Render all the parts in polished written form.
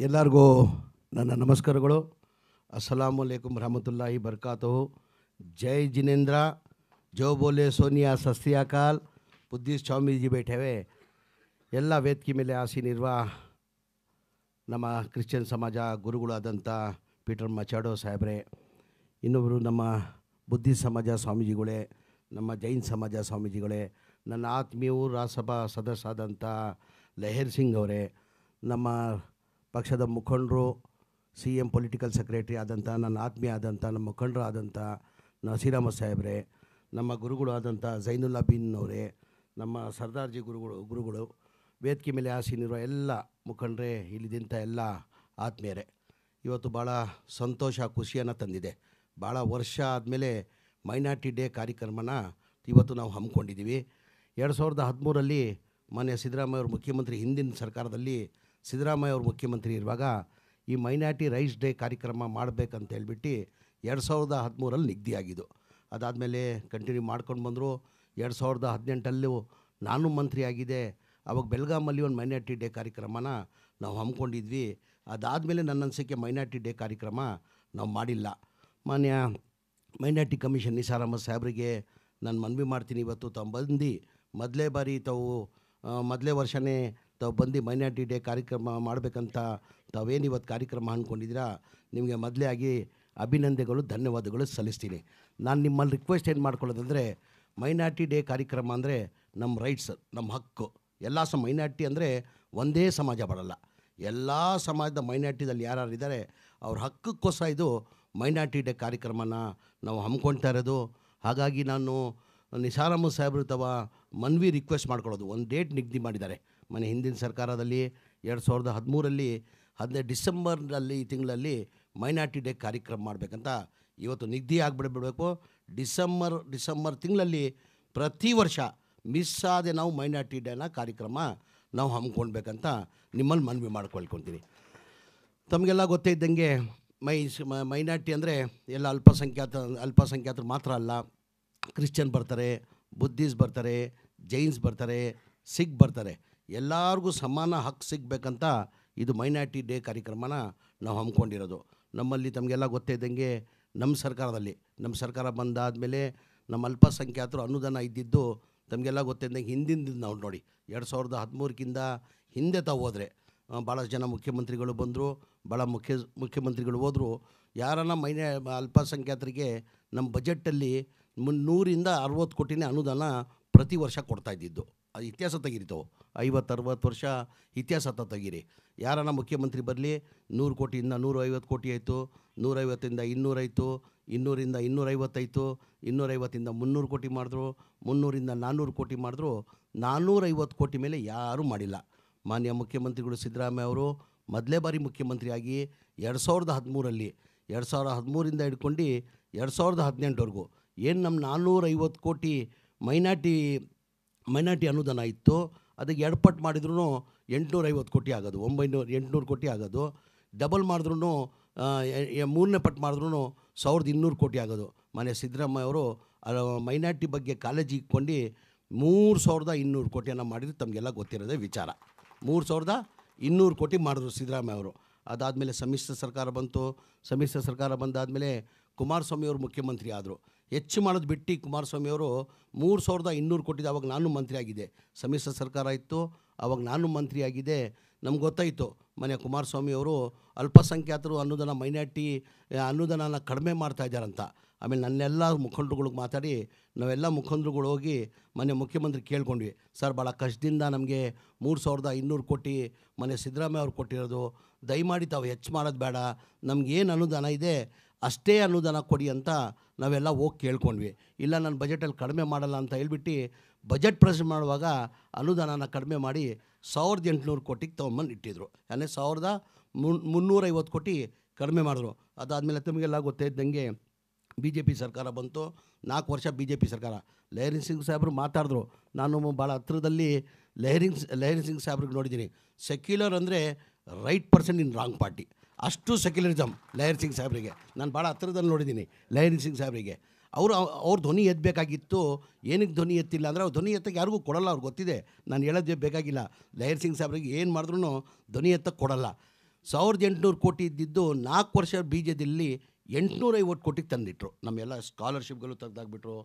ಎಲ್ಲರಿಗೂ ನನ್ನ ನಮಸ್ಕಾರಗಳು. ಅಸ್ಸಲಾಮು ಅಲೈಕುಂ ರಹಮತುಲ್ಲಾಹಿ ಬರ್ಕಾತುಹು. ಜೈ ಜಿನೇಂದ್ರ, ಜೋ ಬೋಲೆ ಸೋನಿಯಾ, ಸಸ್ಯಾಕಾಲ್. ಬುದ್ಧಿಸ್ಟ್ ಸ್ವಾಮೀಜಿ ಬೇಟೆವೆ ಎಲ್ಲ ವೇದಿಕೆ ಮೇಲೆ ಆಸೀನಿರುವ ನಮ್ಮ ಕ್ರಿಶ್ಚಿಯನ್ ಸಮಾಜ ಗುರುಗಳಾದಂಥ ಪೀಟರ್ ಮಚಾಡೋ ಸಾಹೇಬ್ರೆ, ಇನ್ನೊಬ್ಬರು ನಮ್ಮ ಬುದ್ಧಿಸ್ಟ್ ಸಮಾಜ ಸ್ವಾಮೀಜಿಗಳೇ, ನಮ್ಮ ಜೈನ್ ಸಮಾಜ ಸ್ವಾಮೀಜಿಗಳೇ, ನನ್ನ ಆತ್ಮೀಯರು ರಾಜ್ಯಸಭಾ ಸದಸ್ಯರಾದಂಥ ಲೆಹರ್ ಸಿಂಗ್ ಅವರೇ, ನಮ್ಮ ಪಕ್ಷದ ಮುಖಂಡರು CM ಪೊಲಿಟಿಕಲ್ ಸೆಕ್ರೆಟರಿ ಆದಂಥ ನನ್ನ ಆತ್ಮೀಯ ಆದಂಥ ನಮ್ಮ ಮುಖಂಡರು ಆದಂಥ ನಸೀರ್ ಅಹಮದ್ ಸಾಹೇಬ್ರೆ, ನಮ್ಮ ಗುರುಗಳು ಆದಂಥ ಝೈನುಲ್ಲಾ ಬಿನ್ ಅವರೇ, ನಮ್ಮ ಸರ್ದಾರ್ಜಿ ಗುರುಗಳು, ವೇದಿಕೆ ಮೇಲೆ ಆಸೀನಿರುವ ಎಲ್ಲ ಮುಖಂಡರೇ, ಇಲ್ಲಿದ್ದಂಥ ಎಲ್ಲ ಆತ್ಮೀಯರೇ, ಇವತ್ತು ಭಾಳ ಸಂತೋಷ ಖುಷಿಯನ್ನು ತಂದಿದೆ. ಭಾಳ ವರ್ಷ ಆದಮೇಲೆ ಮೈನಾರಿಟಿ ಡೇ ಕಾರ್ಯಕ್ರಮನ ಇವತ್ತು ನಾವು ಹಮ್ಮಿಕೊಂಡಿದ್ದೀವಿ. 2013ರಲ್ಲಿ ಮಾನ್ಯ ಸಿದ್ದರಾಮಯ್ಯ ಅವರು ಮುಖ್ಯಮಂತ್ರಿ, ಹಿಂದಿನ ಸರ್ಕಾರದಲ್ಲಿ ಸಿದ್ದರಾಮಯ್ಯ ಅವರು ಮುಖ್ಯಮಂತ್ರಿ ಇರುವಾಗ ಈ ಮೈನಾರಿಟಿ ರೈಸ್ ಡೇ ಕಾರ್ಯಕ್ರಮ ಮಾಡಬೇಕಂತ ಹೇಳ್ಬಿಟ್ಟು 2013ರಲ್ಲಿ ನಿಗದಿಯಾಗಿದ್ದು. ಅದಾದಮೇಲೆ ಕಂಟಿನ್ಯೂ ಮಾಡ್ಕೊಂಡು ಬಂದರು. 2018 ನಾನು ಮಂತ್ರಿ ಆಗಿದೆ. ಆವಾಗ ಬೆಳಗಾಮಲ್ಲಿ ಒಂದು ಮೈನಾರಿಟಿ ಡೇ ಕಾರ್ಯಕ್ರಮನ ನಾವು ಹಮ್ಮಿಕೊಂಡಿದ್ವಿ. ಅದಾದಮೇಲೆ ನನ್ನ ಅನಿಸಿಕೆ ಮೈನಾರಿಟಿ ಡೇ ಕಾರ್ಯಕ್ರಮ ನಾವು ಮಾಡಿಲ್ಲ. ಮಾನ್ಯ ಮೈನಾರಿಟಿ ಕಮಿಷನ್ ನಿಸಾರ್ ಅಹಮದ್ ಸಾಹೇಬ್ರಿಗೆ ನಾನು ಮನವಿ ಮಾಡ್ತೀನಿ, ಇವತ್ತು ತಾವು ಬಂದು ಮೊದಲೇ ವರ್ಷವೇ ತಾವು ಬಂದು ಮೈನಾರಿಟಿ ಡೇ ಕಾರ್ಯಕ್ರಮ ಮಾಡಬೇಕಂತ ತಾವೇನು ಇವತ್ತು ಕಾರ್ಯಕ್ರಮ ಅಂದ್ಕೊಂಡಿದ್ದೀರಾ, ನಿಮಗೆ ಮೊದಲೇ ಆಗಿ ಅಭಿನಂದನೆಗಳು, ಧನ್ಯವಾದಗಳು ಸಲ್ಲಿಸ್ತೀನಿ. ನಾನು ನಿಮ್ಮಲ್ಲಿ ರಿಕ್ವೆಸ್ಟ್ ಏನು ಮಾಡ್ಕೊಳ್ಳೋದಂದರೆ, ಮೈನಾರಿಟಿ ಡೇ ಕಾರ್ಯಕ್ರಮ ಅಂದರೆ ನಮ್ಮ ರೈಟ್ಸ್, ನಮ್ಮ ಹಕ್ಕು. ಎಲ್ಲ ಮೈನಾರಿಟಿ ಅಂದರೆ ಒಂದೇ ಸಮಾಜ ಬರಲ್ಲ, ಎಲ್ಲ ಸಮಾಜದ ಮೈನಾರಿಟಿದಲ್ಲಿ ಯಾರ್ಯಾರಿದ್ದಾರೆ ಅವ್ರ ಹಕ್ಕಕ್ಕೋಸ್ಕರ ಇದು ಮೈನಾರಿಟಿ ಡೇ ಕಾರ್ಯಕ್ರಮನ ನಾವು ಹಮ್ಮಿಕೊಳ್ತಾ ಇರೋದು. ಹಾಗಾಗಿ ನಾನು ನಿಸಾರ್ ಅಹಮದ್ ಸಾಹೇಬ್ರು ಅಥವಾ ಮನವಿ ರಿಕ್ವೆಸ್ಟ್ ಮಾಡ್ಕೊಳ್ಳೋದು, ಒಂದು ಡೇಟ್ ನಿಗದಿ ಮಾಡಿದ್ದಾರೆ. ಮನೆ ಹಿಂದಿನ ಸರ್ಕಾರದಲ್ಲಿ 2013ರಲ್ಲಿ 15 ಡಿಸೆಂಬರ್ನಲ್ಲಿ ಈ ತಿಂಗಳಲ್ಲಿ ಮೈನಾರಿಟಿ ಡೇ ಕಾರ್ಯಕ್ರಮ ಮಾಡಬೇಕಂತ ಇವತ್ತು ನಿಗದಿ ಆಗಿಬಿಡಬೇಕು. ಡಿಸೆಂಬರ್ ತಿಂಗಳಲ್ಲಿ ಪ್ರತಿ ವರ್ಷ ಮಿಸ್ ಆದೆ ನಾವು ಮೈನಾರಿಟಿ ಡೇನ ಕಾರ್ಯಕ್ರಮ ನಾವು ಹಮ್ಮಿಕೊಳ್ಬೇಕಂತ ನಿಮ್ಮಲ್ಲಿ ಮನವಿ ಮಾಡ್ಕೊಳ್ಕೊತೀನಿ. ತಮಗೆಲ್ಲ ಗೊತ್ತೇ ಇದ್ದಂಗೆ ಮೈನಾರಿಟಿ ಅಂದರೆ ಎಲ್ಲ ಅಲ್ಪಸಂಖ್ಯಾತರು ಮಾತ್ರ ಅಲ್ಲ, ಕ್ರಿಶ್ಚಿಯನ್ ಬರ್ತಾರೆ, ಬುದ್ಧಿಸ್ಟ್ ಬರ್ತಾರೆ, ಜೈನ್ಸ್ ಬರ್ತಾರೆ, ಸಿಖ್ ಬರ್ತಾರೆ. ಎಲ್ಲರಿಗೂ ಸಮಾನ ಹಕ್ಕು ಸಿಗಬೇಕಂತ ಇದು ಮೈನಾರಿಟಿ ಡೇ ಕಾರ್ಯಕ್ರಮನ ನಾವು ಹಮ್ಮಿಕೊಂಡಿರೋದು. ನಮ್ಮಲ್ಲಿ ತಮಗೆಲ್ಲ ಗೊತ್ತೇ ಇದ್ದಂಗೆ ನಮ್ಮ ಸರ್ಕಾರ ಬಂದಾದಮೇಲೆ ನಮ್ಮ ಅಲ್ಪಸಂಖ್ಯಾತರು ಅನುದಾನ ಇದ್ದಿದ್ದು ತಮಗೆಲ್ಲ ಗೊತ್ತಿದ್ದಂಗೆ ಹಿಂದಿನ ನಾವು ನೋಡಿ 2013ಕ್ಕಿಂತ ಹಿಂದೆ ತಾವು ಹೋದರೆ ಭಾಳಷ್ಟು ಜನ ಮುಖ್ಯಮಂತ್ರಿಗಳು ಬಂದರು, ಭಾಳ ಮುಖ್ಯಮಂತ್ರಿಗಳು ಹೋದರು. ಯಾರನ್ನ ಅಲ್ಪಸಂಖ್ಯಾತರಿಗೆ ನಮ್ಮ ಬಜೆಟಲ್ಲಿ 100ರಿಂದ 60 ಕೋಟಿನೇ ಅನುದಾನ ಪ್ರತಿ ವರ್ಷ ಕೊಡ್ತಾಯಿದ್ದಿದ್ದು. ಅದು ಇತಿಹಾಸ ತೆಗೀರಿತಾವೆ, 50-60 ವರ್ಷ ಇತಿಹಾಸ ತೆಗೀರಿ. ಯಾರನ್ನ ಮುಖ್ಯಮಂತ್ರಿ ಬರಲಿ 100 ಕೋಟಿಯಿಂದ 150 ಕೋಟಿ ಆಯಿತು, 150ರಿಂದ 200 ಆಯಿತು, 200ರಿಂದ 250 ಆಯಿತು, 250ರಿಂದ 300 ಕೋಟಿ ಮಾಡಿದ್ರು, 300ರಿಂದ 400 ಕೋಟಿ ಮಾಡಿದ್ರು. 450 ಕೋಟಿ ಮೇಲೆ ಯಾರೂ ಮಾಡಿಲ್ಲ. ಮಾನ್ಯ ಮುಖ್ಯಮಂತ್ರಿಗಳು ಸಿದ್ದರಾಮಯ್ಯ ಅವರು ಮೊದಲೇ ಬಾರಿ ಮುಖ್ಯಮಂತ್ರಿಯಾಗಿ 2013ರಿಂದ ಹಿಡ್ಕೊಂಡು 2018ವರೆಗೂ ಏನು ನಮ್ಮ 450 ಕೋಟಿ ಮೈನಾರಿಟಿ ಅನುದಾನ ಇತ್ತು, ಅದಕ್ಕೆ 2 ಪಟ್ಟು ಮಾಡಿದ್ರೂ 850 ಕೋಟಿ ಆಗೋದು, 800 ಕೋಟಿ ಆಗೋದು. ಡಬಲ್ ಮಾಡಿದ್ರೂ 3ನೇ ಪಟ್ಟು ಮಾಡಿದ್ರೂ 1200 ಕೋಟಿ ಆಗೋದು. ಮನೆ ಸಿದ್ದರಾಮಯ್ಯ ಅವರು ಮೈನಾರಿಟಿ ಬಗ್ಗೆ ಕಾಳಜಿ ಇಟ್ಕೊಂಡು 3200 ಕೋಟಿಯನ್ನು ಮಾಡಿದ್ರು. ತಮಗೆಲ್ಲ ಗೊತ್ತಿರೋದೇ ವಿಚಾರ. 3200 ಕೋಟಿ ಮಾಡಿದ್ರು ಸಿದ್ದರಾಮಯ್ಯ ಅವರು. ಅದಾದಮೇಲೆ ಸಮ್ಮಿಶ್ರ ಸರ್ಕಾರ ಬಂತು. ಸಮ್ಮಿಶ್ರ ಸರ್ಕಾರ ಬಂದಾದಮೇಲೆ ಕುಮಾರಸ್ವಾಮಿ ಅವರು ಮುಖ್ಯಮಂತ್ರಿ ಆದರು. ಹೆಚ್ಚು ಮಾಡೋದು ಬಿಟ್ಟು ಕುಮಾರಸ್ವಾಮಿ ಅವರು 3200 ಕೋಟಿದು. ಆವಾಗ ನಾನು ಮಂತ್ರಿ ಆಗಿದ್ದೆ, ಸಮ್ಮಿಶ್ರ ಸರ್ಕಾರ ಇತ್ತು, ಆವಾಗ ನಾನು ಮಂತ್ರಿ ಆಗಿದ್ದೆ. ನಮ್ಗೆ ಗೊತ್ತಾಯಿತು ಮನೆ ಕುಮಾರಸ್ವಾಮಿ ಅವರು ಅಲ್ಪಸಂಖ್ಯಾತರು ಮೈನಾರಿಟಿ ಅನುದಾನನ ಕಡಿಮೆ ಮಾಡ್ತಾಯಿದ್ದಾರಂತ. ಆಮೇಲೆ ನನ್ನೆಲ್ಲ ಮುಖಂಡರುಗಳಿಗೆ ಮಾತಾಡಿ ನಾವೆಲ್ಲ ಮುಖಂಡರುಗಳು ಹೋಗಿ ಮನೆ ಮುಖ್ಯಮಂತ್ರಿ ಕೇಳ್ಕೊಂಡ್ವಿ, ಸರ್ ಭಾಳ ಕಷ್ಟದಿಂದ ನಮಗೆ 3200 ಕೋಟಿ ಮನೆ ಸಿದ್ದರಾಮಯ್ಯ ಅವ್ರು ಕೊಟ್ಟಿರೋದು, ದಯಮಾಡಿ ತಾವು ಹೆಚ್ಚು ಮಾಡೋದು ಬೇಡ, ನಮಗೇನು ಅನುದಾನ ಇದೆ ಅಷ್ಟೇ ಅನುದಾನ ಕೊಡಿ ಅಂತ ನಾವೆಲ್ಲ ಹೋಗಿ ಕೇಳ್ಕೊಂಡ್ವಿ. ಇಲ್ಲ ನಾನು ಬಜೆಟಲ್ಲಿ ಕಡಿಮೆ ಮಾಡಲ್ಲ ಅಂತ ಹೇಳ್ಬಿಟ್ಟು ಬಜೆಟ್ ಪ್ರೆಸೆಂಟ್ ಮಾಡುವಾಗ ಅನುದಾನನ ಕಡಿಮೆ ಮಾಡಿ 1800 ಕೋಟಿಗೆ ತೊಗೊಂಬಂದು ಇಟ್ಟಿದ್ರು. ಅಂದರೆ 1350 ಕೋಟಿ ಕಡಿಮೆ ಮಾಡಿದ್ರು. ಅದಾದಮೇಲೆ ತಮಗೆಲ್ಲ ಗೊತ್ತೇ ಇದ್ದಂಗೆ BJP ಸರ್ಕಾರ ಬಂತು. 4 ವರ್ಷ BJP ಸರ್ಕಾರ. ಲೆಹರ್ ಸಿಂಗ್ ಸಾಹೇಬರು ಮಾತಾಡಿದ್ರು, ನಾನು ಭಾಳ ಹತ್ರದಲ್ಲಿ ಲೆಹರ್ ಸಿಂಗ್ ಸಾಹೇಬ್ರಿಗೆ ನೋಡಿದ್ದೀನಿ. ಸೆಕ್ಯುಲರ್ ಅಂದರೆ right person in wrong party, ಅಷ್ಟು ಸೆಕ್ಯುಲರಿಸಮ್ ಲೆಹರ್ ಸಿಂಗ್ ಸಾಹೇಬ್ರಿಗೆ ನಾನು ಭಾಳ ಹತ್ರದಲ್ಲಿ ನೋಡಿದ್ದೀನಿ. ಲೆಹರ್ ಸಿಂಗ್ ಸಾಹೇಬ್ರಿಗೆ ಅವ್ರ ಧ್ವನಿ ಎತ್ತಬೇಕಾಗಿತ್ತು. ಏನಕ್ಕೆ ಧ್ವನಿ ಎತ್ತಿಲ್ಲ ಅಂದರೆ ಅವ್ರು ಧ್ವನಿ ಎತ್ತಕ್ಕೆ ಯಾರಿಗೂ ಕೊಡಲ್ಲ, ಅವ್ರಿಗೆ ಗೊತ್ತಿದೆ. ನಾನು ಹೇಳೋದೇ ಬೇಕಾಗಿಲ್ಲ. ಲೆಹರ್ ಸಿಂಗ್ ಸಾಹೇಬ್ರಿಗೆ ಏನು ಮಾಡಿದ್ರೂ ಧ್ವನಿ ಎತ್ತಕ್ಕೆ ಕೊಡಲ್ಲ. 1800 ಕೋಟಿ ಇದ್ದಿದ್ದು 4 ವರ್ಷ ಬಿ ಜೆ ಡಿಯಲ್ಲಿ 850 ಕೋಟಿಗೆ ತಂದಿಟ್ರು. ನಮ್ಮೆಲ್ಲ ಸ್ಕಾಲರ್ಶಿಪ್ಗಳು ತೆಗ್ದಾಕ್ಬಿಟ್ರು.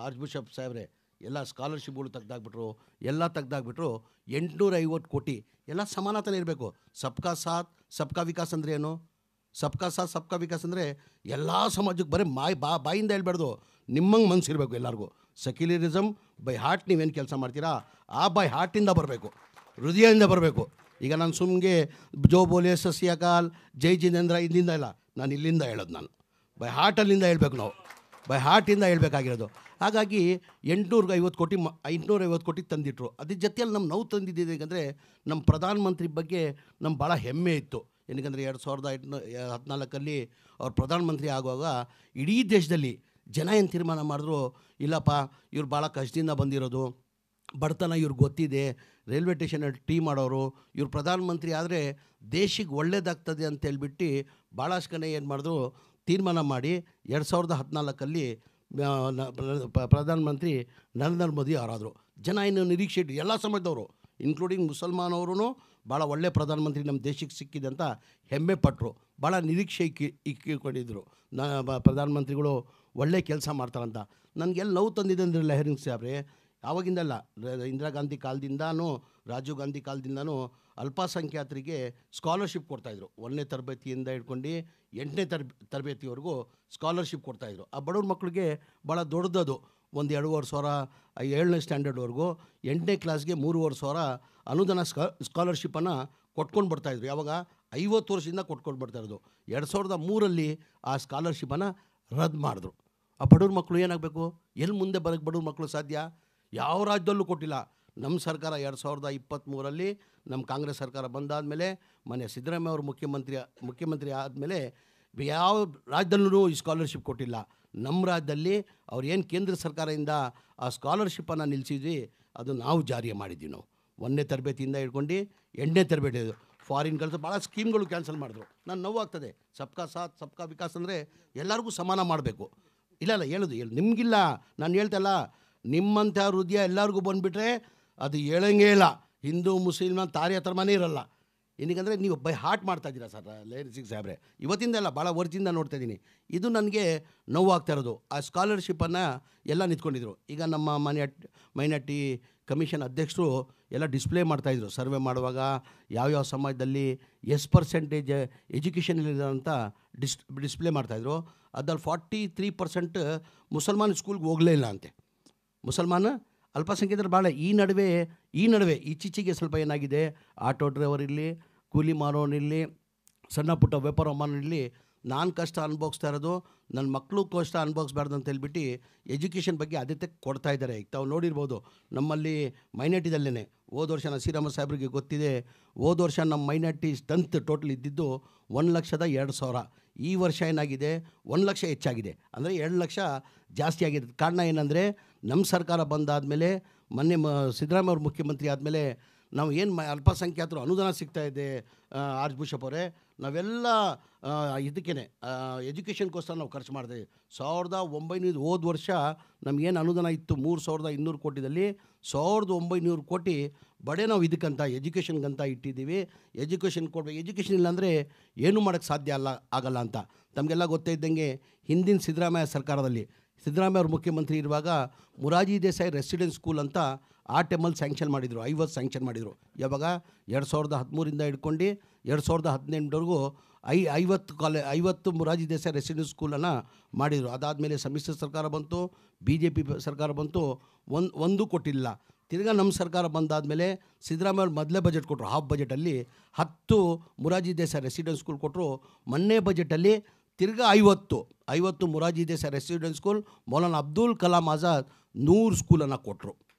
ಆರ್ಚ್ ಬಿಷಪ್ ಸಾಹೇಬ್ರೆ ಎಲ್ಲ ಸ್ಕಾಲರ್ಶಿಪ್ಗಳು ತೆಗ್ದಾಕ್ಬಿಟ್ರು, ಎಲ್ಲ ತೆಗ್ದಾಕ್ಬಿಟ್ರು. 850 ಕೋಟಿ ಎಲ್ಲ ಸಮಾನತನೇ ಇರಬೇಕು. ಸಬ್ಕಾ ಸಾಥ್ ಸಬ್ಕಾ ವಿಕಾಸ್ ಅಂದರೆ ಏನು? ಸಬ್ಕಾ ಸಾಥ್ ಸಬ್ಕಾ ವಿಕಾಸ್ ಅಂದರೆ ಎಲ್ಲ ಸಮಾಜಕ್ಕೆ ಬರೀ ಬಾಯಿಂದ ಹೇಳ್ಬಾರ್ದು, ನಿಮ್ಮಂಗೆ ಮನಸ್ಸಿರಬೇಕು ಎಲ್ಲರಿಗೂ. ಸೆಕ್ಯುಲರಿಸಮ್ ಬೈ ಹಾರ್ಟ್ ನೀವೇನು ಕೆಲಸ ಮಾಡ್ತೀರಾ ಆ ಬೈ ಹಾರ್ಟಿಂದ ಬರಬೇಕು, ಹೃದಯದಿಂದ ಬರಬೇಕು. ಈಗ ನಾನು ಸುಮ್ಮನೆ ಜೋ ಬೋಲೆ ಸಸ್ಯಕಾಲ್ ಜೈ ಜಿನೇಂದ್ರ ಇಲ್ಲಿಂದ ಇಲ್ಲ, ನಾನು ಇಲ್ಲಿಂದ ಹೇಳೋದು. ನಾನು ಬೈ ಹಾರ್ಟಲ್ಲಿಂದ ಹೇಳ್ಬೇಕು, ನಾವು ಬೈ ಹಾರ್ಟಿಂದ ಹೇಳ್ಬೇಕಾಗಿರೋದು. ಹಾಗಾಗಿ 850 ಕೋಟಿ ತಂದಿಟ್ರು. ಅದ್ರ ಜೊತೆಯಲ್ಲಿ ನಮ್ಮ ನೋವು ತಂದಿದ್ದಿದೆ ಯಾಕಂದರೆ ನಮ್ಮ ಪ್ರಧಾನಮಂತ್ರಿ ಬಗ್ಗೆ ನಮ್ಗೆ ಭಾಳ ಹೆಮ್ಮೆ ಇತ್ತು. ಏನಕ್ಕಂದರೆ 2014 ಅವ್ರು ಪ್ರಧಾನಮಂತ್ರಿ ಆಗುವಾಗ ಇಡೀ ದೇಶದಲ್ಲಿ ಜನ ಏನು ತೀರ್ಮಾನ ಮಾಡಿದ್ರು, ಇಲ್ಲಪ್ಪ ಇವ್ರು ಭಾಳ ಕಷ್ಟದಿಂದ ಬಂದಿರೋದು, ಬಡತನ ಇವ್ರಿಗೆ ಗೊತ್ತಿದೆ, ರೈಲ್ವೆ ಸ್ಟೇಷನಲ್ಲಿ ಟೀ ಮಾಡೋರು, ಇವ್ರು ಪ್ರಧಾನಮಂತ್ರಿ ಆದರೆ ದೇಶಕ್ಕೆ ಒಳ್ಳೇದಾಗ್ತದೆ ಅಂತೇಳ್ಬಿಟ್ಟು ಭಾಳಷ್ಟು ಕಡೆ ಏನು ಮಾಡಿದ್ರು, ತೀರ್ಮಾನ ಮಾಡಿ 2014 ಪ್ರಧಾನಮಂತ್ರಿ ನರೇಂದ್ರ ಮೋದಿ ಅವರಾದರು. ಜನ ಇನ್ನು ನಿರೀಕ್ಷೆ ಇಟ್ಟು ಎಲ್ಲ ಸಮಾಜದವರು ಇನ್ಕ್ಲೂಡಿಂಗ್ ಮುಸಲ್ಮಾನವರು ಭಾಳ ಒಳ್ಳೆಯ ಪ್ರಧಾನಮಂತ್ರಿ ನಮ್ಮ ದೇಶಕ್ಕೆ ಸಿಕ್ಕಿದೆ ಅಂತ ಹೆಮ್ಮೆ ಪಟ್ಟರು. ಭಾಳ ನಿರೀಕ್ಷೆ ಇಕ್ಕಿಕೊಂಡಿದ್ದರು ಪ್ರಧಾನಮಂತ್ರಿಗಳು ಒಳ್ಳೆ ಕೆಲಸ ಮಾಡ್ತಾರಂತ. ನನಗೆಲ್ಲ ನೋವು ತಂದಿದೆ ಅಂದರೆ ಲೆಹರಿಂಗ್ ಸಾಹೇಬ್ರೆ, ಆವಾಗಿಂದಲ್ಲ, ಇಂದಿರಾ ಗಾಂಧಿ ಕಾಲದಿಂದನೂ ರಾಜೀವ್ ಗಾಂಧಿ ಕಾಲದಿಂದನೂ ಅಲ್ಪಸಂಖ್ಯಾತರಿಗೆ ಸ್ಕಾಲರ್ಶಿಪ್ ಕೊಡ್ತಾಯಿದ್ರು. 1ನೇ ತರಬೇತಿಯಿಂದ ಹಿಡ್ಕೊಂಡು 8ನೇ ತರಬೇತಿವರೆಗೂ ಸ್ಕಾಲರ್ಶಿಪ್ ಕೊಡ್ತಾಯಿದ್ರು. ಆ ಬಡವ್ರ ಮಕ್ಕಳಿಗೆ ಭಾಳ ದೊಡ್ಡದದು. ಒಂದು 2,500 7ನೇ ಸ್ಟ್ಯಾಂಡರ್ಡ್ವರೆಗೂ 8ನೇ ಕ್ಲಾಸ್ಗೆ 3,500 ಅನುದಾನ ಸ್ಕಾಲರ್ಶಿಪ್ಪನ್ನು ಕೊಟ್ಕೊಂಡು ಬರ್ತಾಯಿದ್ರು. ಯಾವಾಗ 50 ವರ್ಷದಿಂದ ಕೊಟ್ಕೊಂಡು ಬರ್ತಾಯಿರೋದು. 2003 ಆ ಸ್ಕಾಲರ್ಶಿಪ್ಪನ್ನು ರದ್ದು ಮಾಡಿದ್ರು. ಆ ಬಡವ್ರ ಮಕ್ಕಳು ಏನಾಗಬೇಕು? ಎಲ್ಲಿ ಮುಂದೆ ಬರೋಕ್ಕೆ ಬಡವ್ರ ಮಕ್ಕಳು ಸಾಧ್ಯ? ಯಾವ ರಾಜ್ಯದಲ್ಲೂ ಕೊಟ್ಟಿಲ್ಲ. ನಮ್ಮ ಸರ್ಕಾರ 2023 ನಮ್ಮ ಕಾಂಗ್ರೆಸ್ ಸರ್ಕಾರ ಬಂದಾದಮೇಲೆ, ಮೊನ್ನೆ ಸಿದ್ದರಾಮಯ್ಯ ಅವರು ಮುಖ್ಯಮಂತ್ರಿ ಆದಮೇಲೆ ಯಾವ ರಾಜ್ಯದಲ್ಲೂ ಈ ಸ್ಕಾಲರ್ಶಿಪ್ ಕೊಟ್ಟಿಲ್ಲ. ನಮ್ಮ ರಾಜ್ಯದಲ್ಲಿ ಅವ್ರು ಏನು ಕೇಂದ್ರ ಸರ್ಕಾರದಿಂದ ಆ ಸ್ಕಾಲರ್ಶಿಪ್ಪನ್ನು ನಿಲ್ಲಿಸಿದ್ವಿ, ಅದು ನಾವು ಜಾರಿ ಮಾಡಿದ್ವಿ. ನಾವು 1ನೇ ತರಬೇತಿಯಿಂದ ಹಿಡ್ಕೊಂಡು 8ನೇ ತರಬೇತಿ ಫಾರಿನ್ ಕಲಿತು ಭಾಳ ಸ್ಕೀಮ್ಗಳು ಕ್ಯಾನ್ಸಲ್ ಮಾಡಿದ್ರು. ನಾನು ನೋವಾಗ್ತದೆ. ಸಬ್ಕಾ ಸಾಥ್ ಸಬ್ಕಾ ವಿಕಾಸ್ ಅಂದರೆ ಎಲ್ಲರಿಗೂ ಸಮಾನ ಮಾಡಬೇಕು. ಇಲ್ಲ ಹೇಳೋದು ನಿಮಗಿಲ್ಲ, ನಾನು ಹೇಳ್ತಲ್ಲ, ನಿಮ್ಮಂಥ ಹೃದಯ ಎಲ್ಲರಿಗೂ ಬಂದುಬಿಟ್ರೆ ಅದು ಹೇಳಂಗೇ ಇಲ್ಲ. ಹಿಂದೂ ಮುಸ್ಲಿಮ್ನ ತಾರತಮ್ಯನೇ ಇರಲ್ಲ. ಏನಕ್ಕಂದರೆ ನೀವು ಬೈ ಹಾರ್ಟ್ ಮಾಡ್ತಾಯಿದ್ದೀರಾ ಸರ್ ಲೆಹರಿಂಗ್ ಸಾಹೇಬ್ರೆ. ಇವತ್ತಿಂದ ಅಲ್ಲ, ಭಾಳ ವರ್ಷದಿಂದ ನೋಡ್ತಾಯಿದ್ದೀನಿ. ಇದು ನನಗೆ ನೋವಾಗ್ತಾ ಇರೋದು. ಆ ಸ್ಕಾಲರ್ಶಿಪ್ಪನ್ನು ಎಲ್ಲ ನಿಂತ್ಕೊಂಡಿದ್ರು. ಈಗ ನಮ್ಮ ಮೈನಾರಿಟಿ ಕಮಿಷನ್ ಅಧ್ಯಕ್ಷರು ಎಲ್ಲ ಡಿಸ್ಪ್ಲೇ ಮಾಡ್ತಾಯಿದ್ರು. ಸರ್ವೆ ಮಾಡುವಾಗ ಯಾವ್ಯಾವ ಸಮಾಜದಲ್ಲಿ ಎಷ್ಟು ಪರ್ಸೆಂಟೇಜ್ ಎಜುಕೇಷನ್ ಇದೆ ಅಂತ ಡಿಸ್ಪ್ಲೇ ಮಾಡ್ತಾಯಿದ್ರು. ಅದ್ರಲ್ಲಿ 43% ಮುಸಲ್ಮಾನ್ ಸ್ಕೂಲ್ಗೆ ಹೋಗಲೇ ಇಲ್ಲ ಅಂತೆ. ಮುಸಲ್ಮಾನ ಅಲ್ಪಸಂಖ್ಯಾತರು ಭಾಳ. ಈ ನಡುವೆ ಇತ್ತೀಚೆಗೆ ಸ್ವಲ್ಪ ಏನಾಗಿದೆ, ಆಟೋ ಡ್ರೈವರ್ ಇರಲಿ, ಕೂಲಿ ಮಾರೋನಿರಲಿ, ಸಣ್ಣ ಪುಟ್ಟ ವ್ಯಾಪಾರ ಮಾರೋನಿರಲಿ, ನಾನು ಕಷ್ಟ ಅನುಭವಿಸ್ತಾ ಇರೋದು, ನನ್ನ ಮಕ್ಕಳು ಕಷ್ಟ ಅನುಭವಿಸ್ಬಾರ್ದು ಅಂತ ಹೇಳ್ಬಿಟ್ಟು ಎಜುಕೇಷನ್ ಬಗ್ಗೆ ಆದ್ಯತೆ ಕೊಡ್ತಾ ಇದ್ದಾರೆ. ಈಗ ತಾವು ನೋಡಿರ್ಬೋದು, ನಮ್ಮಲ್ಲಿ ಮೈನಾರಿಟಿದಲ್ಲೇ ಹೋದ ವರ್ಷ ಶ್ರೀರಾಮ ಸಾಹೇಬ್ರಿಗೆ ಗೊತ್ತಿದೆ, ಹೋದ ವರ್ಷ ನಮ್ಮ ಮೈನಾರಿಟಿ ಸ್ಟ್ರೆಂತ್ ಟೋಟಲ್ ಇದ್ದಿದ್ದು 1,02,000. ಈ ವರ್ಷ ಏನಾಗಿದೆ, 1 ಲಕ್ಷ ಹೆಚ್ಚಾಗಿದೆ. ಅಂದರೆ 2 ಲಕ್ಷ ಜಾಸ್ತಿ ಆಗಿದೆ. ಕಾರಣ ಏನಂದರೆ, ನಮ್ಮ ಸರ್ಕಾರ ಬಂದಾದಮೇಲೆ, ಮೊನ್ನೆ ಸಿದ್ದರಾಮಯ್ಯ ಅವರು ಮುಖ್ಯಮಂತ್ರಿ ಆದಮೇಲೆ ನಾವು ಏನು ಅಲ್ಪಸಂಖ್ಯಾತರು ಅನುದಾನ ಸಿಗ್ತಾಯಿದೆ. ಆರ್ಚ್ ಬಿಷಪ್ ಅವರೇ, ನಾವೆಲ್ಲ ಇದಕ್ಕೇ ಎಜುಕೇಷನ್ಗೋಸ್ಕರ ನಾವು ಖರ್ಚು ಮಾಡಿದೆ. 1900 ಹೋದ ವರ್ಷ ನಮಗೇನು ಅನುದಾನ ಇತ್ತು 3,200 ಕೋಟಿದಲ್ಲಿ 1,900 ಕೋಟಿ ಬಡೇ ನಾವು ಇದಕ್ಕಂತ ಎಜುಕೇಷನ್ಗಂತ ಇಟ್ಟಿದ್ದೀವಿ. ಎಜುಕೇಷನ್ ಕೊಡಬೇಕು. ಎಜುಕೇಷನ್ ಇಲ್ಲಾಂದರೆ ಏನೂ ಮಾಡೋಕ್ಕೆ ಸಾಧ್ಯ ಆಗಲ್ಲ ಅಂತ ತಮಗೆಲ್ಲ ಗೊತ್ತೇ ಇದ್ದಂಗೆ, ಹಿಂದಿನ ಸಿದ್ದರಾಮಯ್ಯ ಸರ್ಕಾರದಲ್ಲಿ ಸಿದ್ದರಾಮಯ್ಯ ಅವರು ಮುಖ್ಯಮಂತ್ರಿ ಇರುವಾಗ ಮೊರಾರ್ಜಿ ದೇಸಾಯಿ ರೆಸಿಡೆನ್ಸ್ ಸ್ಕೂಲ್ ಅಂತ ಆ ಟೈಮಲ್ಲಿ ಸ್ಯಾಂಕ್ಷನ್ ಮಾಡಿದರು. 50 ಸ್ಯಾಂಕ್ಷನ್ ಮಾಡಿದರು. ಯಾವಾಗ 2013 ಹಿಡ್ಕೊಂಡು 2018ವರೆಗೂ 50 ಮೊರಾರ್ಜಿ ದೇಸಾಯಿ ರೆಸಿಡೆನ್ಸ್ ಸ್ಕೂಲನ್ನು ಮಾಡಿದರು. ಅದಾದಮೇಲೆ ಸಮ್ಮಿಶ್ರ ಸರ್ಕಾರ ಬಂತು, BJP ಸರ್ಕಾರ ಬಂತು, ಒಂದೂ ಕೊಟ್ಟಿಲ್ಲ. ತಿರ್ಗಾ ನಮ್ಮ ಸರ್ಕಾರ ಬಂದಾದಮೇಲೆ ಸಿದ್ದರಾಮಯ್ಯ ಮೊದಲೇ ಬಜೆಟ್ ಕೊಟ್ಟರು. ಹಾಫ್ ಬಜೆಟಲ್ಲಿ 10 ಮೊರಾರ್ಜಿ ದೇಸಾಯಿ ರೆಸಿಡೆನ್ಸ್ ಸ್ಕೂಲ್ ಕೊಟ್ಟರು. ಮೊನ್ನೆ ಬಜೆಟಲ್ಲಿ ತಿರ್ಗಾ 50 ಮೊರಾರ್ಜಿ ದೇಸಾಯಿ ರೆಸಿಡೆನ್ಸ್ ಸ್ಕೂಲ್, ಮೌಲಾನಾ ಅಬ್ದುಲ್ ಕಲಾಂ ಆಜಾದ್ 100 ಸ್ಕೂಲನ್ನು ಕೊಟ್ಟರು.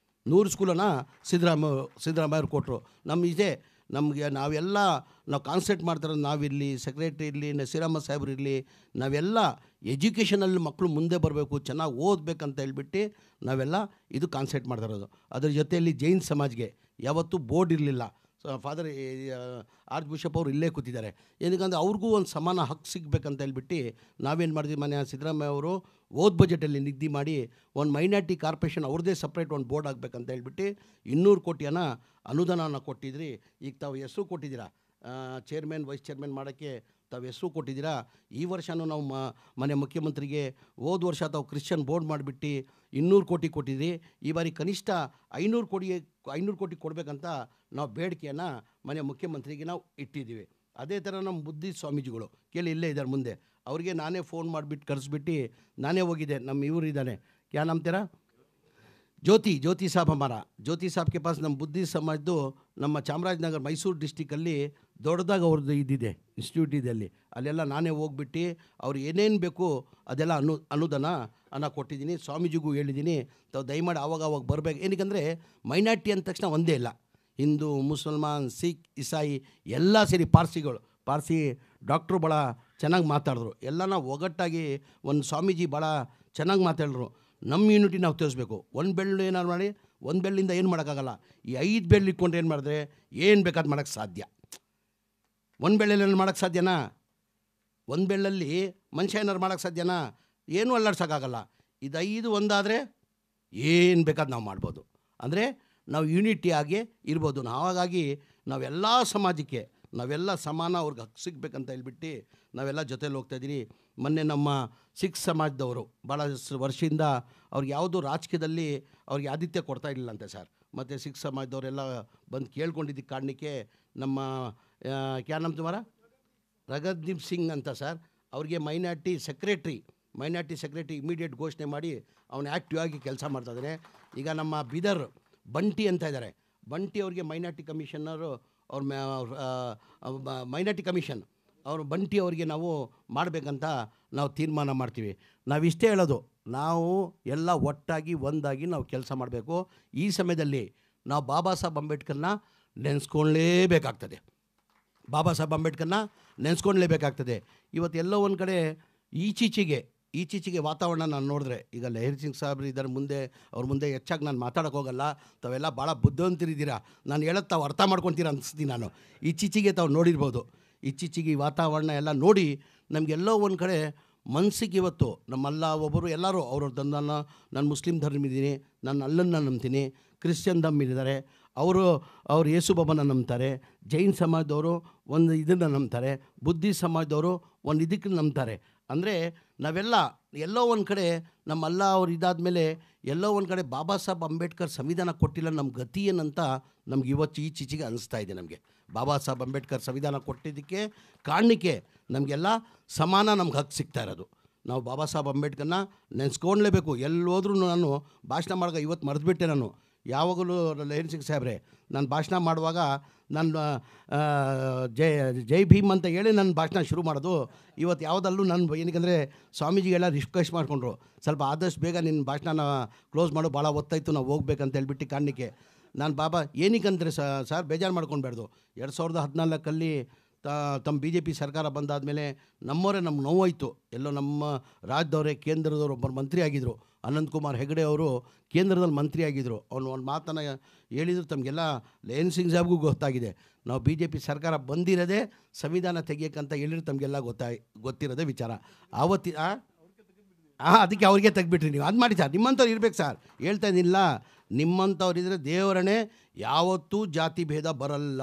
100 ಸ್ಕೂಲನ್ನು ಸಿದ್ದರಾಮಯ್ಯವ್ರು ಕೊಟ್ಟರು. ನಮಗೆ ನಾವು ಕಾನ್ಸಂಟ್ರೇಟ್ ಮಾಡ್ತಾರೋದು, ನಾವಿರಲಿ, ಸೆಕ್ರೆಟ್ರಿ ಇರಲಿ, ಶ್ರೀರಾಮ ಸಾಹೇಬ್ರು ಇರಲಿ, ನಾವೆಲ್ಲ ಎಜುಕೇಷನಲ್ಲಿ ಮಕ್ಕಳು ಮುಂದೆ ಬರಬೇಕು, ಚೆನ್ನಾಗಿ ಓದಬೇಕಂತ ಹೇಳ್ಬಿಟ್ಟು ನಾವೆಲ್ಲ ಇದು ಕಾನ್ಸಂಟ್ರೇಟ್ ಮಾಡ್ತಾ ಇರೋದು. ಅದ್ರ ಜೊತೆಯಲ್ಲಿ ಜೈನ್ ಸಮಾಜ್ಗೆ ಯಾವತ್ತೂ ಬೋರ್ಡ್ ಇರಲಿಲ್ಲ. ಫಾದರ್ ಆರ್ಚ್ ಬಿಷಪ್ ಅವರು ಇಲ್ಲೇ ಕೂತಿದ್ದಾರೆ. ಏನಕ್ಕಂದರೆ ಅವ್ರಿಗೂ ಒಂದು ಸಮಾನ ಹಕ್ಕು ಸಿಗಬೇಕಂತ ಹೇಳ್ಬಿಟ್ಟು ನಾವೇನು ಮಾಡಿದ್ವಿ, ಮನೆ ಸಿದ್ದರಾಮಯ್ಯ ಅವರು ಓದ್ ಬಜೆಟಲ್ಲಿ ನಿಗದಿ ಮಾಡಿ ಒಂದು ಮೈನಾರಿಟಿ ಕಾರ್ಪೊರೇಷನ್ ಅವ್ರದ್ದೇ ಸಪ್ರೇಟ್ ಒಂದು ಬೋರ್ಡ್ ಆಗಬೇಕಂತ ಹೇಳ್ಬಿಟ್ಟು 200 ಕೋಟಿಯನ್ನು ಅನುದಾನವನ್ನು ಕೊಟ್ಟಿದ್ರಿ. ಈಗ ತಾವು ಹೆಸರು ಕೊಟ್ಟಿದ್ದೀರಾ, ಚೇರ್ಮನ್ ವೈಸ್ ಚೇರ್ಮನ್ ಮಾಡೋಕ್ಕೆ ತಾವು ಹೆಸರು ಕೊಟ್ಟಿದ್ದೀರಾ. ಈ ವರ್ಷವೂ ನಾವು ಮನೆ ಮುಖ್ಯಮಂತ್ರಿಗೆ ಹೋದ ವರ್ಷ ತಾವು ಕ್ರಿಶ್ಚಿಯನ್ ಬೋರ್ಡ್ ಮಾಡಿಬಿಟ್ಟು 200 ಕೋಟಿ ಕೊಟ್ಟಿದ್ರಿ. ಈ ಬಾರಿ ಕನಿಷ್ಠ 500 ಕೋಟಿ ಕೊಡಬೇಕಂತ ನಾವು ಬೇಡಿಕೆಯನ್ನು ಮನೆ ಮುಖ್ಯಮಂತ್ರಿಗೆ ನಾವು ಇಟ್ಟಿದ್ದೀವಿ. ಅದೇ ಥರ ನಮ್ಮ ಬುದ್ಧಿ ಸ್ವಾಮೀಜಿಗಳು ಕೇಳಿ ಇಲ್ಲೇ ಇದ್ದಾರೆ ಮುಂದೆ, ಅವ್ರಿಗೆ ನಾನೇ ಫೋನ್ ಮಾಡಿಬಿಟ್ಟು ಕರೆಸ್ಬಿಟ್ಟು ನಾನೇ ಹೋಗಿದ್ದೆ. ನಮ್ಮ ಇವರು ಇದ್ದಾನೆ, ಕ್ಯಾ ನಾಮ್ ತೆರಾ, ಜ್ಯೋತಿ ಸಾಬ್ ಹಮಾರ. ಜ್ಯೋತಿ ಸಾಬ್ ಕೆ ಪಾಸ್ ನಮ್ಮ ಬುದ್ಧಿ ಸಮಾಜದ್ದು ನಮ್ಮ ಚಾಮರಾಜನಗರ ಮೈಸೂರು ಡಿಸ್ಟಿಕಲ್ಲಿ ದೊಡ್ಡದಾಗಿ ಅವ್ರದ್ದು ಇದಿದೆ, ಇನ್ಸ್ಟಿಟ್ಯೂಟ್ ಇದೆ. ಅಲ್ಲೆಲ್ಲ ನಾನೇ ಹೋಗ್ಬಿಟ್ಟು ಅವ್ರು ಏನೇನು ಬೇಕು ಅದೆಲ್ಲ ಅನುದಾನ ಕೊಟ್ಟಿದ್ದೀನಿ. ಸ್ವಾಮೀಜಿಗೂ ಹೇಳಿದ್ದೀನಿ, ತಾವು ದಯಮಾಡಿ ಆವಾಗ ಬರಬೇಕು. ಏನಕ್ಕೆ ಮೈನಾರಿಟಿ ಅಂದ ತಕ್ಷಣ ಒಂದೇ ಇಲ್ಲ, ಹಿಂದೂ, ಮುಸಲ್ಮಾನ್, ಸಿಖ್, ಇಸಾಯಿ ಎಲ್ಲ ಸೇರಿ, ಪಾರ್ಸಿ ಡಾಕ್ಟ್ರು ಭಾಳ ಚೆನ್ನಾಗಿ ಮಾತಾಡಿದ್ರು. ಎಲ್ಲನ ಒಗ್ಗಟ್ಟಾಗಿ ಒಂದು ಸ್ವಾಮೀಜಿ ಭಾಳ ಚೆನ್ನಾಗಿ ಮಾತಾಡಿದ್ರು. ನಮ್ಮ ಯೂನಿಟಿ ನಾವು ತೋರಿಸ್ಬೇಕು. ಒಂದು ಬೆಳ್ಳು ಏನಾದ್ರು ಮಾಡಿ, ಒಂದು ಬೆಳ್ಳಿಂದ ಏನು ಮಾಡೋಕ್ಕಾಗಲ್ಲ. ಈ 5 ಬೆಳ್ಳು ಇಟ್ಕೊಂಡ್ರೆ ಏನು ಮಾಡಿದ್ರೆ ಏನು ಬೇಕಾದ್ರೆ ಮಾಡೋಕ್ಕೆ ಸಾಧ್ಯ. ಒಂದು ಬೆಳ್ಳಲ್ಲಿ ಏನು ಮಾಡೋಕ್ಕೆ ಸಾಧ್ಯನಾ? ಒಂದು ಬೆಳ್ಳಲ್ಲಿ ಮನುಷ್ಯ ಏನಾರು ಮಾಡೋಕ್ಕೆ ಸಾಧ್ಯನಾ? ಏನೂ ಅಲ್ಲಾಡ್ಸೋಕ್ಕಾಗಲ್ಲ. ಇದು 5 ಒಂದಾದರೆ ಏನು ಬೇಕಾದ್ರೆ ನಾವು ಮಾಡ್ಬೋದು. ಅಂದರೆ ನಾವು ಯೂನಿಟಿಯಾಗಿ ಇರ್ಬೋದು. ಹಾಗಾಗಿ ನಾವೆಲ್ಲ ಸಮಾಜಕ್ಕೆ ನಾವೆಲ್ಲ ಸಮಾನ, ಅವ್ರಿಗೆ ಹಕ್ಕು ಸಿಗಬೇಕಂತ ಹೇಳ್ಬಿಟ್ಟು ನಾವೆಲ್ಲ ಜೊತೆಲಿ ಹೋಗ್ತಾಯಿದ್ದೀವಿ. ಮೊನ್ನೆ ನಮ್ಮ ಸಿಖ್ ಸಮಾಜದವರು ಭಾಳ ವರ್ಷದಿಂದ ಅವ್ರಿಗೆ ಯಾವುದೂ ರಾಜಕೀಯದಲ್ಲಿ ಅವ್ರಿಗೆ ಆದಿತ್ಯ ಕೊಡ್ತಾ ಇರಲಿಲ್ಲ ಅಂತೆ ಸರ್. ಮತ್ತು ಸಿಖ್ ಸಮಾಜದವರೆಲ್ಲ ಬಂದು ಕೇಳ್ಕೊಂಡಿದ್ದಕ್ಕೆ ಕಾರಣಕ್ಕೆ ನಮ್ಮ ಕ್ಯಾ ನಾಮ್ ತುಮಾರ ರಗದ್ದೀಪ್ ಸಿಂಗ್ ಅಂತ ಸರ್, ಅವ್ರಿಗೆ ಮೈನಾರಿಟಿ ಸೆಕ್ರೆಟ್ರಿ ಇಮಿಡಿಯೇಟ್ ಘೋಷಣೆ ಮಾಡಿ ಅವನು ಆ್ಯಕ್ಟಿವ್ ಆಗಿ ಕೆಲಸ ಮಾಡ್ತಾಯಿದ್ದಾನೆ. ಈಗ ನಮ್ಮ ಬೀದರ್ ಬಂಟಿ ಅಂತ ಇದ್ದಾರೆ, ಬಂಟಿ ಅವ್ರಿಗೆ ಮೈನಾರಿಟಿ ಕಮಿಷನರು, ಅವ್ರ ಮೈನಾರಿಟಿ ಕಮಿಷನ್ ಅವರು ಬಂಟಿ ಅವರಿಗೆ ನಾವು ಮಾಡಬೇಕಂತ ನಾವು ತೀರ್ಮಾನ ಮಾಡ್ತೀವಿ. ನಾವಿಷ್ಟೇ ಹೇಳೋದು, ನಾವು ಎಲ್ಲ ಒಟ್ಟಾಗಿ ಒಂದಾಗಿ ನಾವು ಕೆಲಸ ಮಾಡಬೇಕು. ಈ ಸಮಯದಲ್ಲಿ ನಾವು ಬಾಬಾ ಸಾಹೇಬ್ ಅಂಬೇಡ್ಕರ್ನ ನೆನೆಸ್ಕೊಳ್ಳೇಬೇಕಾಗ್ತದೆ. ಇವತ್ತು ಎಲ್ಲೋ ಒಂದು ಕಡೆ ಈಚೀಚೆಗೆ ವಾತಾವರಣ ನಾನು ನೋಡಿದ್ರೆ, ಈಗ ಲಹರಿ ಸಿಂಗ್ ಸಾಹೇಬ್ರು ಇದ್ದಾರೆ ಮುಂದೆ, ಅವ್ರ ಮುಂದೆ ಹೆಚ್ಚಾಗಿ ನಾನು ಮಾತಾಡೋಕ್ಕೆ ಹೋಗಲ್ಲ. ತಾವೆಲ್ಲ ಭಾಳ ಬುದ್ಧಿವಂತರಿದ್ದೀರಾ, ನಾನು ಹೇಳೋದು ತಾವು ಅರ್ಥ ಮಾಡ್ಕೊತೀರ ಅನಿಸ್ತೀನಿ. ನಾನು ಈಚೀಚೆಗೆ ತಾವು ನೋಡಿರ್ಬೋದು, ಈ ವಾತಾವರಣ ಎಲ್ಲ ನೋಡಿ ನಮಗೆಲ್ಲೋ ಒಂದು ಕಡೆ ಮನಸ್ಸಿಗೆ ಇವತ್ತು ನಮ್ಮೆಲ್ಲ ಒಬ್ಬರು ಎಲ್ಲರೂ ನಾನು ಮುಸ್ಲಿಂ ಧರ್ಮ ಇದ್ದೀನಿ, ನಾನು ಅಲ್ಲನ್ನು ನಂಬ್ತೀನಿ, ಕ್ರಿಶ್ಚಿಯನ್ ಧರ್ಮ ಇದ್ದಾರೆ, ಅವರು ಯೇಸು ಬಾಬನ ನಂಬ್ತಾರೆ, ಜೈನ್ ಸಮಾಜದವರು ಒಂದು ಇದನ್ನು ನಂಬ್ತಾರೆ, ಬುದ್ಧಿ ಸಮಾಜದವರು ಒಂದು ಇದಕ್ಕೆ ನಂಬ್ತಾರೆ. ಅಂದರೆ ನಾವೆಲ್ಲ ಎಲ್ಲೋ ಒಂದು ಕಡೆ ನಮ್ಮೆಲ್ಲ ಅವ್ರು ಇದಾದಮೇಲೆ ಎಲ್ಲೋ ಒಂದು ಕಡೆ ಬಾಬಾ ಸಾಹೇಬ್ ಅಂಬೇಡ್ಕರ್ ಸಂವಿಧಾನ ಕೊಟ್ಟಿಲ್ಲ, ನಮ್ಮ ಗತಿ ಏನಂತ ನಮ್ಗೆ ಇವತ್ತು ಈಚೀಚೆಗೆ ಅನಿಸ್ತಾ ಇದೆ. ನಮಗೆ ಬಾಬಾ ಸಾಹೇಬ್ ಅಂಬೇಡ್ಕರ್ ಸಂವಿಧಾನ ಕೊಟ್ಟಿದ್ದಕ್ಕೆ ಕಾರಣಕ್ಕೆ ನಮಗೆಲ್ಲ ಸಮಾನ ನಮ್ಗೆ ಹಕ್ಕು ಸಿಗ್ತಾ ಇರೋದು. ನಾವು ಬಾಬಾ ಸಾಹೇಬ್ ಅಂಬೇಡ್ಕರ್ನ ನೆನೆಸ್ಕೊಳ್ಳೇಬೇಕು. ಎಲ್ಲೋದ್ರೂ ನಾನು ಭಾಷಣ ಮಾಡುವಾಗ ಇವತ್ತು ಮರೆತುಬಿಟ್ಟೆ. ನಾನು ಯಾವಾಗಲೂ ಲಹರಿ ಸಿಂಗ್ ಸಾಹೇಬ್ರೆ, ನಾನು ಭಾಷಣ ಮಾಡುವಾಗ ನಾನು ಜೈ ಭೀಮ್ ಅಂತ ಹೇಳಿ ನನ್ನ ಭಾಷಣ ಶುರು ಮಾಡೋದು. ಇವತ್ತು ಯಾವುದಲ್ಲೂ ನಾನು ಏನಕ್ಕೆ ಸ್ವಾಮೀಜಿಗೆಲ್ಲ ರಿಕ್ವೆಸ್ಟ್ ಮಾಡಿಕೊಂಡ್ರು, ಸ್ವಲ್ಪ ಆದಷ್ಟು ಬೇಗ ನಿನ್ನ ಭಾಷಣನ ಕ್ಲೋಸ್ ಮಾಡು, ಭಾಳ ಒತ್ತಾಯಿತು, ನಾವು ಹೋಗ್ಬೇಕಂತ ಹೇಳ್ಬಿಟ್ಟು ಕಾರಣಕ್ಕೆ ನಾನು ಬಾಬಾ ಏನಕ್ಕಂದರೆ ಸರ್ ಬೇಜಾರು ಮಾಡ್ಕೊಳ್ಬಾರ್ದು. 2014 ತಮ್ಮ BJP ಸರ್ಕಾರ ಬಂದಾದಮೇಲೆ ನಮ್ಮವರೇ ನಮ್ಗೆ ನೋವಾಯಿತು. ಎಲ್ಲೋ ನಮ್ಮ ರಾಜ್ಯದವರೇ ಕೇಂದ್ರದವರು ಒಬ್ಬರು ಮಂತ್ರಿ ಆಗಿದ್ದರು, ಅನಂತಕುಮಾರ್ ಹೆಗಡೆ ಅವರು ಕೇಂದ್ರದಲ್ಲಿ ಮಂತ್ರಿ ಆಗಿದ್ದರು. ಅವನು ಒಂದು ಮಾತನ್ನು ಹೇಳಿದ್ರು, ತಮಗೆಲ್ಲ ಲಹರಿ ಸಿಂಗ್ ಸಾಹೇಬ್ಗೂ ಗೊತ್ತಾಗಿದೆ. ನಾವು BJP ಸರ್ಕಾರ ಬಂದಿರೋದೇ ಸಂವಿಧಾನ ತೆಗಿಯೋಕ್ಕಂತ ಹೇಳಿದ್ರು, ತಮಗೆಲ್ಲ ಗೊತ್ತಿರೋದೇ ವಿಚಾರ. ಅದಕ್ಕೆ ಅವ್ರಿಗೆ ತೆಗ್ಬಿಟ್ರಿ ನೀವು. ಅದು ಮಾಡಿ ಸರ್, ನಿಮ್ಮಂಥವ್ರು ಇರ್ಬೇಕು ಸರ್, ಹೇಳ್ತಾ ಇದ್ದಿಲ್ಲ. ನಿಮ್ಮಂಥವ್ರು ಇದ್ದರೆ ದೇವರನ್ನೇ ಯಾವತ್ತೂ ಜಾತಿ ಭೇದ ಬರಲ್ಲ.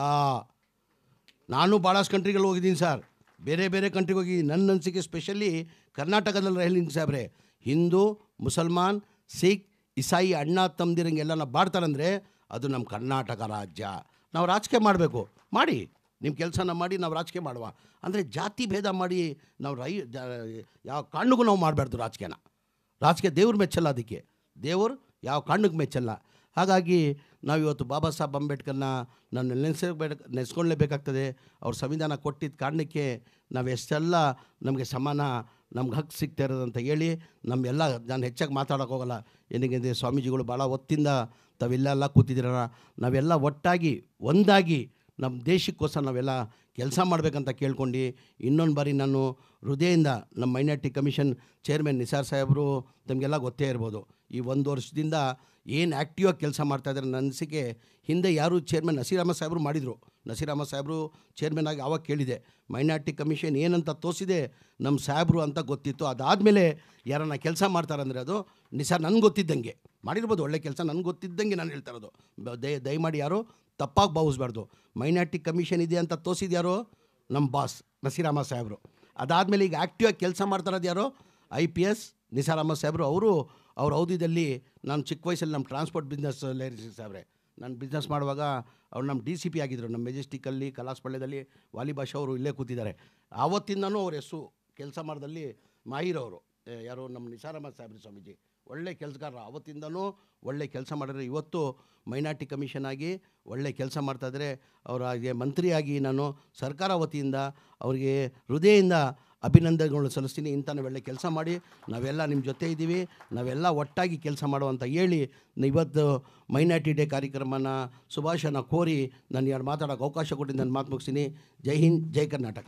ನಾನು ಭಾಳಷ್ಟು ಕಂಟ್ರಿಗಳು ಹೋಗಿದ್ದೀನಿ ಸರ್, ಬೇರೆ ಕಂಟ್ರಿಗೆ ಹೋಗಿದ್ದೀನಿ. ನನ್ನ ಅನಿಸಿಕೆ ಸ್ಪೆಷಲಿ ಕರ್ನಾಟಕದಲ್ಲಿ ಲಹರಿ ಸಿಂಗ್ ಸಾಹೇಬ್ರೆ, ಹಿಂದೂ, ಮುಸಲ್ಮಾನ್, ಸಿಖ್, ಇಸಾಯಿ ಅಣ್ಣ ತಮ್ಮದಿರಂಗೆಲ್ಲ ನಾವು ಬಾಡ್ತಾರಂದರೆ ಅದು ನಮ್ಮ ಕರ್ನಾಟಕ ರಾಜ್ಯ. ನಾವು ರಾಜಕೀಯ ಮಾಡಬೇಕು, ಮಾಡಿ ನಿಮ್ಮ ಕೆಲಸನ ಮಾಡಿ, ನಾವು ರಾಜಕೀಯ ಮಾಡುವ. ಅಂದರೆ ಜಾತಿ ಭೇದ ಮಾಡಿ ನಾವು ಯಾವ ಕಾರಣಕ್ಕೂ ನಾವು ಮಾಡಬಾರ್ದು ರಾಜಕೀಯ ದೇವ್ರು ಮೆಚ್ಚಲ್ಲ, ಅದಕ್ಕೆ ದೇವರು ಯಾವ ಕಾರಣಕ್ಕೆ ಮೆಚ್ಚಲ್ಲ. ಹಾಗಾಗಿ ನಾವಿವತ್ತು ಬಾಬಾ ಸಾಹೇಬ್ ಅಂಬೇಡ್ಕರ್ನ ನಾನು ನೆನೆಸ್ಕೊಳ್ಳೇಬೇಕಾಗ್ತದೆ. ಅವ್ರ ಸಂವಿಧಾನ ಕೊಟ್ಟಿದ್ದ ಕಾರಣಕ್ಕೆ ನಾವು ಎಷ್ಟೆಲ್ಲ ನಮಗೆ ಸಮಾನ, ನಮ್ಗೆ ಹಕ್ಕು ಸಿಗ್ತಾ ಇರೋದಂತ ಹೇಳಿ ನಮ್ಮೆಲ್ಲ, ನಾನು ಹೆಚ್ಚಾಗಿ ಮಾತಾಡೋಕೆ ಹೋಗಲ್ಲ. ಏನಿಗೆ ಸ್ವಾಮೀಜಿಗಳು ಭಾಳ ಹೊತ್ತಿಂದ ತಾವೆಲ್ಲ ಕೂತಿದ್ದೀರ, ನಾವೆಲ್ಲ ಒಟ್ಟಾಗಿ ಒಂದಾಗಿ ನಮ್ಮ ದೇಶಕ್ಕೋಸ್ಕರ ನಾವೆಲ್ಲ ಕೆಲಸ ಮಾಡಬೇಕಂತ ಕೇಳ್ಕೊಂಡು ಇನ್ನೊಂದು ಬಾರಿ ನಾನು ಹೃದಯದಿಂದ ನಮ್ಮ ಮೈನಾರಿಟಿ ಕಮಿಷನ್ ಚೇರ್ಮನ್ ನಿಸಾರ್ ಸಾಹೇಬರು ತಮಗೆಲ್ಲ ಗೊತ್ತೇ ಇರ್ಬೋದು, ಈ 1 ವರ್ಷದಿಂದ ಏನು ಆ್ಯಕ್ಟಿವಾಗಿ ಕೆಲಸ ಮಾಡ್ತಾಯಿದ್ದಾರೆ. ನನ್ನ ಅನಿಸಿಕೆ ಹಿಂದೆ ಯಾರು ಚೇರ್ಮನ್ ನಸೀರ್ ಅಹಮದ್ ಸಾಹೇಬರು ಮಾಡಿದರು. ನಸೀರ್ ಅಹಮದ್ ಸಾಹೇಬರು ಚೇರ್ಮನ್ ಆಗಿ ಆವಾಗ ಕೇಳಿದೆ, ಮೈನಾರಿಟಿ ಕಮಿಷನ್ ಏನಂತ ತೋರಿಸಿದೆ ನಮ್ಮ ಸಾಹೇಬರು ಅಂತ ಗೊತ್ತಿತ್ತು. ಅದಾದಮೇಲೆ ಯಾರನ್ನ ಕೆಲಸ ಮಾಡ್ತಾರಂದರೆ ಅದು ನಿಸಾರ್ ನನಗೆ ಗೊತ್ತಿದ್ದಂಗೆ ಮಾಡಿರ್ಬೋದು, ಒಳ್ಳೆ ಕೆಲಸ ನನಗೆ ಗೊತ್ತಿದ್ದಂಗೆ ನಾನು ಹೇಳ್ತಾ ಇರೋದು. ದಯಮಾಡಿ ಯಾರು ತಪ್ಪಾಗಿ ಭಾವಿಸ್ಬಾರ್ದು. ಮೈನಾರಿಟಿ ಕಮಿಷನ್ ಇದೆ ಅಂತ ತೋರಿಸಿದ್ಯಾರೋ ನಮ್ಮ ಬಾಸ್ ನಸೀರ್ ಅಹಮದ್ ಸಾಹೇಬರು. ಅದಾದಮೇಲೆ ಈಗ ಆ್ಯಕ್ಟಿವಾಗಿ ಕೆಲಸ ಮಾಡ್ತಾರದು ಯಾರೋ IPS ನಿಸಾರ್ ಅಹಮದ್ ಸಾಹೇಬರು. ಅವ್ರ ಅವಧಿಯಲ್ಲಿ ನಾನು ಚಿಕ್ಕ ವಯಸ್ಸಲ್ಲಿ ನಮ್ಮ ಟ್ರಾನ್ಸ್ಪೋರ್ಟ್ ಬಿಸ್ನೆಸ್ ಸಾಹೇಬ್ರೆ, ನಾನು ಬಿಸ್ನೆಸ್ ಮಾಡುವಾಗ ಅವ್ರು ನಮ್ಮ DCP ಆಗಿದ್ದರು. ನಮ್ಮ ಮೆಜೆಸ್ಟಿಕಲ್ಲಿ ಕಲಾಸಪಾಳ್ಯದಲ್ಲಿ ವಾಲಿಭಾಷಾ ಅವರು ಇಲ್ಲೇ ಕೂತಿದ್ದಾರೆ. ಆವತ್ತಿಂದನೂ ಅವ್ರ ಹೆಸರು ಕೆಲಸ ಮಾಡೋದಲ್ಲಿ ಮಾಹಿರ್ ಅವರು, ಯಾರು ನಮ್ಮ ನಿಸಾರ್ ಅಹಮದ್ ಸಾಹೇಬ್ರಿ ಸ್ವಾಮೀಜಿ, ಒಳ್ಳೆ ಕೆಲಸಗಾರರು. ಆವತ್ತಿಂದನೂ ಒಳ್ಳೆ ಕೆಲಸ ಮಾಡಿದ್ರೆ ಇವತ್ತು ಮೈನಾರಿಟಿ ಕಮಿಷನ್ ಆಗಿ ಒಳ್ಳೆ ಕೆಲಸ ಮಾಡ್ತಾಯಿದ್ರೆ ಅವರಿಗೆ ಮಂತ್ರಿಯಾಗಿ ನಾನು ಸರ್ಕಾರ ವತಿಯಿಂದ ಅವರಿಗೆ ಹೃದಯದಿಂದ ಅಭಿನಂದನೆಗಳು ಸಲ್ಲಿಸ್ತೀನಿ. ಇಂಥ ಒಳ್ಳೆ ಕೆಲಸ ಮಾಡಿ ನಾವೆಲ್ಲ ನಿಮ್ಮ ಜೊತೆ ಇದ್ದೀವಿ, ನಾವೆಲ್ಲ ಒಟ್ಟಾಗಿ ಕೆಲಸ ಮಾಡುವಂತ ಹೇಳಿ ಇವತ್ತು ಮೈನಾರಿಟಿ ಡೇ ಕಾರ್ಯಕ್ರಮನ ಶುಭಾಶಯನ ಕೋರಿ ನಾನು ಯಾರು ಮಾತಾಡೋಕ್ಕೆ ಅವಕಾಶ ಕೊಟ್ಟಿದ್ದು ನಾನು ಮಾತು ಮುಗಿಸ್ತೀನಿ. ಜೈ ಹಿಂದ್, ಜೈ ಕರ್ನಾಟಕ.